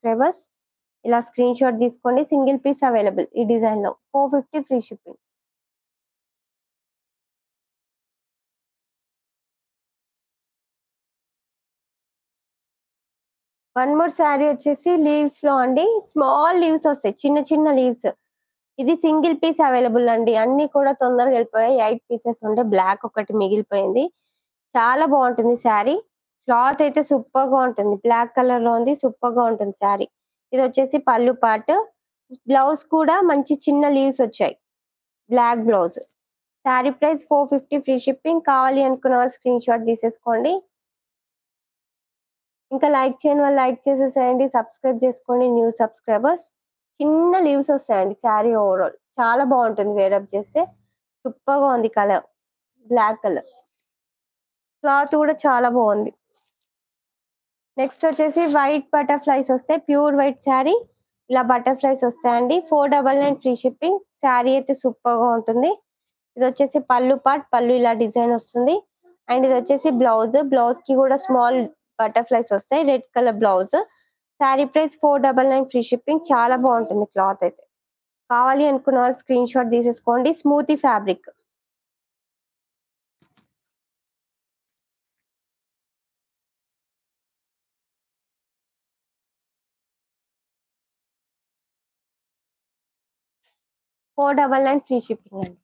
Subscribers. ఇలా screen shot తీసుకోండి. Single piece available ఈ డిజైన్‌లో. 450 free shipping. One more sari వచ్చేసి లీవ్స్‌లో అండి. స్మాల్ లీవ్స్ వస్తాయి. చిన్న చిన్న లీవ్స్. ఇది సింగిల్ పీస్ అవైలబుల్ అండి. అన్నీ కూడా తొందరగా వెళ్ళిపోయాయి. 8 పీసెస్ ఉంటే బ్లాక్ ఒకటి మిగిలిపోయింది. చాలా బావుంటుంది శారీ. క్లాత్ అయితే సూపర్‌గా ఉంటుంది. బ్లాక్ కలర్‌లో ఉంది. సూపర్‌గా ఉంటుంది శారీ. ఇదొచ్చేసి పల్లు పార్ట్. బ్లౌజ్ కూడా మంచి చిన్న లీవ్స్ వచ్చాయి. Black blouse. Sari price 450 free shipping. కావాలి అనుకున్న వాళ్ళు స్క్రీన్ షాట్ తీసేసుకోండి. ఇంకా లైక్ చేయని వాళ్ళు లైక్ చేసేసేయండి. సబ్స్క్రైబ్ చేసుకోండి న్యూ సబ్స్క్రైబర్స్. చిన్న లీవ్స్ వస్తాయండి శారీ ఓవరాల్. చాలా బావుంటుంది వేరప్ చేస్తే. సూపర్‌గా ఉంది కలర్. Black colour. క్లాత్ కూడా చాలా బావుంది. నెక్స్ట్ వచ్చేసి వైట్ బటర్‌ఫ్లైస్ వస్తాయి. Pure white sari. ఇలా బటర్‌ఫ్లైస్ వస్తాయండి. 499 ఫ్రీ షిప్పింగ్. శారీ అయితే సూపర్‌గా ఉంటుంది. ఇదొచ్చేసి పల్లు పార్ట్. పల్లు ఇలా డిజైన్ వస్తుంది. అండ్ ఇదొచ్చేసి బ్లౌజ్. బ్లౌజ్‌కి కూడా స్మాల్ బటర్‌ఫ్లైస్ వస్తాయి. Red colour blouse. Sari price 499 free shipping. చాలా బావుంటుంది క్లాత్ అయితే. కావాలి అనుకున్న వాళ్ళు స్క్రీన్ షాట్ తీసేసుకోండి. Smoothie fabric. $499 ఫ్రీ షిప్పింగ్ అండి.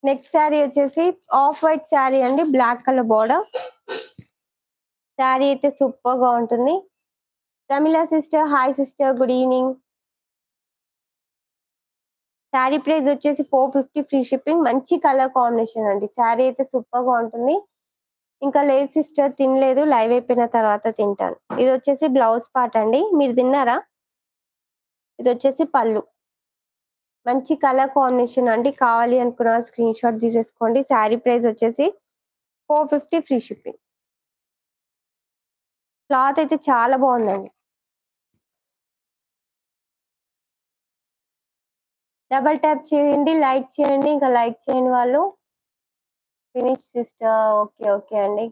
నెక్స్ట్ శారీ వచ్చేసి ఆఫ్ వైట్ శారీ అండి. Black colour border. శారీ అయితే సూపర్‌గా ఉంటుంది. Pramila sister, hi sister, good evening. Sari price వచ్చేసి 450 ఫ్రీ షిప్పింగ్. మంచి కలర్ కాంబినేషన్ అండి. శారీ అయితే సూపర్‌గా ఉంటుంది. ఇంకా లేదు సిస్టర్ తినలేదు. లైవ్ అయిపోయిన తర్వాత తింటాను. ఇదొచ్చేసి బ్లౌజ్ పార్ట్ అండి. మీరు తిన్నారా? ఇదొచ్చేసి పల్లు. మంచి కలర్ కాంబినేషన్ అండి. కావాలి అనుకున్న వాళ్ళు స్క్రీన్ షాట్ తీసేసుకోండి. శారీ ప్రైస్ వచ్చేసి 450 ఫ్రీ షిప్పింగ్. క్లాత్ అయితే చాలా బావుందండి. డబుల్ ట్యాప్ చేయండి. లైక్ చేయండి. ఇంకా లైక్ చేయని వాళ్ళు ఫినిష్ సిస్టర్. ఓకే. ఓకే అండి.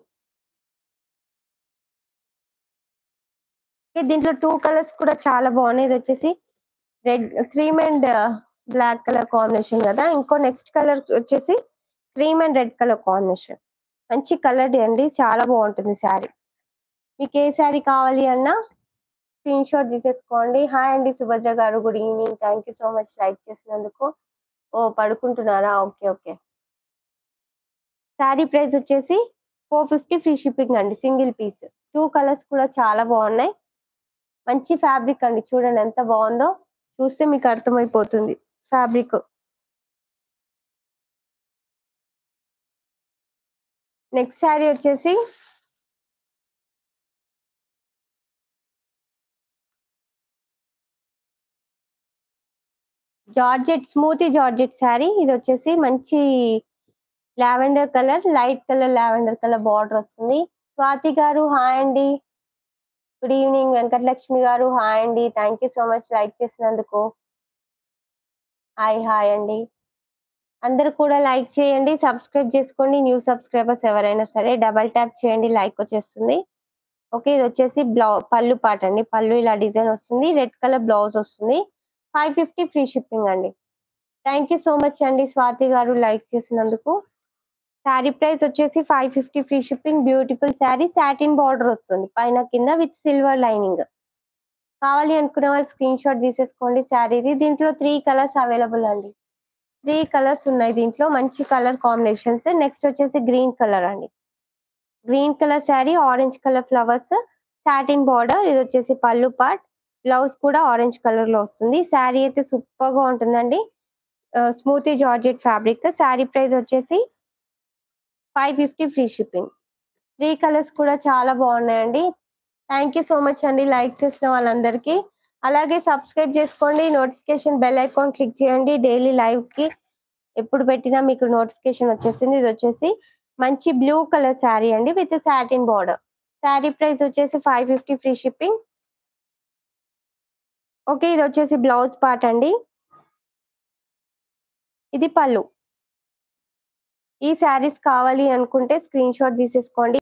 దీంట్లో 2 కలర్స్ కూడా చాలా బాగున్నాయి. ఇదొచ్చేసి red cream and black colour combination కదా! ఇంకో నెక్స్ట్ కలర్ వచ్చేసి cream and red colour combination. మంచి కలర్ అండి. చాలా బాగుంటుంది శారీ. మీకు ఏ శారీ కావాలి అన్నా స్క్రీన్ షాట్ తీసేసుకోండి. హాయ్ అండి సుభద్ర గారు. Good evening. Thank you so much like చేసినందుకు. ఓహ్! పడుకుంటున్నారా? ఓకే. ఓకే. శారీ ప్రైస్ వచ్చేసి 450 ఫ్రీ షిప్పింగ్ అండి. Single piece. 2 కలర్స్ కూడా చాలా బాగున్నాయి. మంచి ఫ్యాబ్రిక్ అండి. చూడండి ఎంత బాగుందో. చూస్తే మీకు అర్థమైపోతుంది ఫ్యాబ్రిక్. నెక్స్ట్ శారీ వచ్చేసి జార్జెట్ స్మూతీ జార్జెట్ శారీ. ఇదొచ్చేసి మంచి lavender colour, light colour lavender colour border వస్తుంది. స్వాతి గారు హాయ్ అండి. Good evening. వెంకటలక్ష్మి గారు హాయ్ అండి. Thank you so much like చేసినందుకు. హాయ్ హాయ్ అండి. అందరూ కూడా లైక్ చేయండి. సబ్స్క్రైబ్ చేసుకోండి. న్యూ సబ్స్క్రైబర్స్ ఎవరైనా సరే డబుల్ ట్యాప్ చేయండి. లైక్ వచ్చేస్తుంది. ఓకే. ఇదొచ్చేసి పల్లు పార్ట్ అండి. పల్లు ఇలా డిజైన్ వస్తుంది. రెడ్ కలర్ బ్లౌజ్ వస్తుంది. 550 ఫ్రీ షిప్పింగ్ అండి. థ్యాంక్ యూ సో మచ్ అండి స్వాతి గారు లైక్ చేసినందుకు. శారీ ప్రైస్ వచ్చేసి 550 free shipping. Beautiful sari. Satin border వస్తుంది. పైన కింద విత్ సిల్వర్ లైనింగ్. కావాలి అనుకున్న వాళ్ళు స్క్రీన్ షాట్ తీసేసుకోండి శారీది. దీంట్లో 3 కలర్స్ అవైలబుల్ అండి. 3 కలర్స్ ఉన్నాయి దీంట్లో. మంచి కలర్ కాంబినేషన్స్. నెక్స్ట్ వచ్చేసి గ్రీన్ కలర్ అండి. Green colour sari, orange colour flowers, satin border. ఇది వచ్చేసి పల్లు పార్ట్. బ్లౌజ్ కూడా ఆరెంజ్ కలర్ లో వస్తుంది. శారీ అయితే సూపర్ గా ఉంటుందండి. Smoothie georgette fabric. Sari price వచ్చేసి 550 ఫ్రీ షిప్పింగ్. 3 కలర్స్ కూడా చాలా బాగున్నాయండి. థ్యాంక్ యూ సో మచ్ అండి లైక్ చేసిన వాళ్ళందరికీ. అలాగే సబ్స్క్రైబ్ చేసుకోండి. నోటిఫికేషన్ బెల్ ఐకాన్ క్లిక్ చేయండి. డైలీ లైవ్ కి ఎప్పుడు పెట్టినా మీకు నోటిఫికేషన్ వచ్చేసింది. ఇది వచ్చేసి మంచి బ్లూ కలర్ శారీ అండి with satin border. Sari price వచ్చేసి 550 ఫ్రీ షిప్పింగ్. ఓకే. ఇది వచ్చేసి బ్లౌజ్ పార్ట్ అండి. ఇది పళ్ళు. ఈ శారీస్ కావాలి అనుకుంటే స్క్రీన్ షాట్ తీసేసుకోండి.